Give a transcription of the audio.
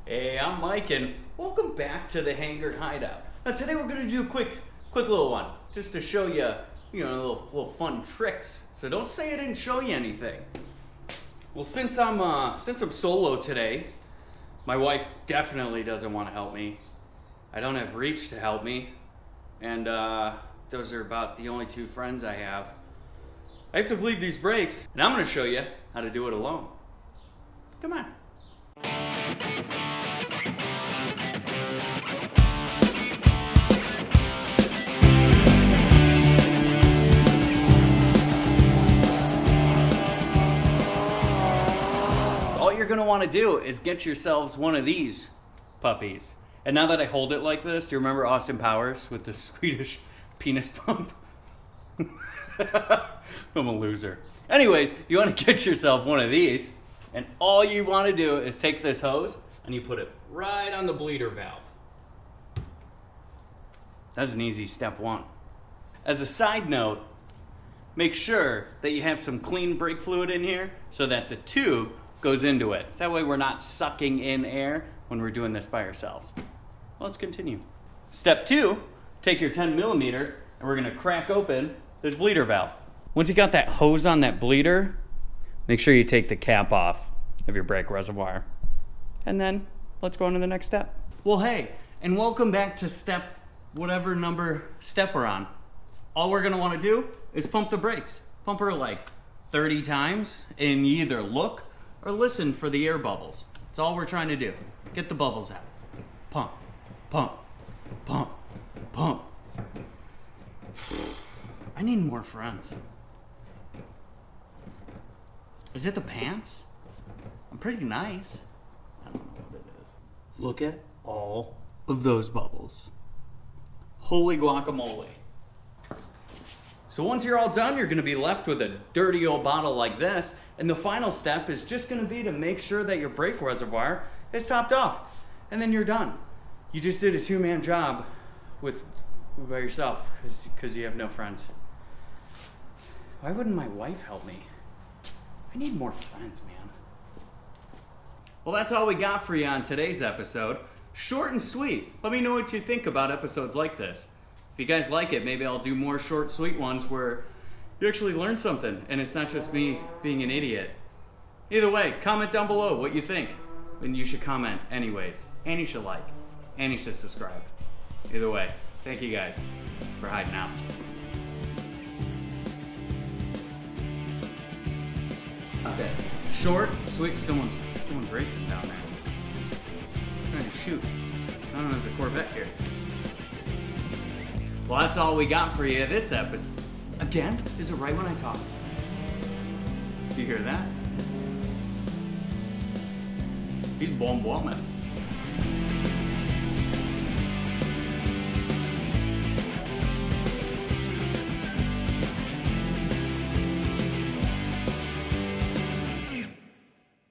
Hey, I'm Mike, and welcome back to the Hangar Hideout. Now today we're gonna do a quick little one, just to show you, little fun tricks. So don't say I didn't show you anything. Well, since I'm solo today, my wife definitely doesn't want to help me. I don't have Reach to help me, and those are about the only two friends I have. I have to bleed these brakes, and I'm gonna show you how to do it alone. Come on. All you're gonna want to do is get yourselves one of these puppies. And now that I hold it like this, do you remember Austin Powers with the Swedish penis pump? I'm a loser. Anyways, you want to get yourself one of these, and all you want to do is take this hose and you put it right on the bleeder valve. That's an easy step one. As a side note, make sure that you have some clean brake fluid in here so that the tube goes into it. So that way we're not sucking in air when we're doing this by ourselves. Well, let's continue. Step two, take your 10 millimeter and we're gonna crack open this bleeder valve. Once you got that hose on that bleeder, make sure you take the cap off of your brake reservoir. And then let's go on to the next step. Well, hey, and welcome back to step whatever number step we're on. All we're gonna wanna do is pump the brakes. Pump her like 30 times and you either look or listen for the air bubbles. That's all we're trying to do. Get the bubbles out. Pump, pump, pump, pump. I need more friends. Is it the pants? I'm pretty nice. I don't know what it is. Look at all of those bubbles. Holy guacamole. So once you're all done, you're gonna be left with a dirty old bottle like this. And the final step is just gonna be to make sure that your brake reservoir is topped off. And then you're done. You just did a two-man job by yourself because you have no friends. Why wouldn't my wife help me? I need more friends, man. Well, that's all we got for you on today's episode. Short and sweet. Let me know what you think about episodes like this. If you guys like it, maybe I'll do more short, sweet ones where you actually learn something and it's not just me being an idiot. Either way, comment down below what you think. And you should comment anyways. And you should like. And you should subscribe. Either way, thank you guys for hiding out. This short, sweet. Someone's racing down there. Trying to shoot. I don't have the Corvette here. Well, that's all we got for you this episode. Again, is it right when I talk? Do you hear that? He's bomb-bombing.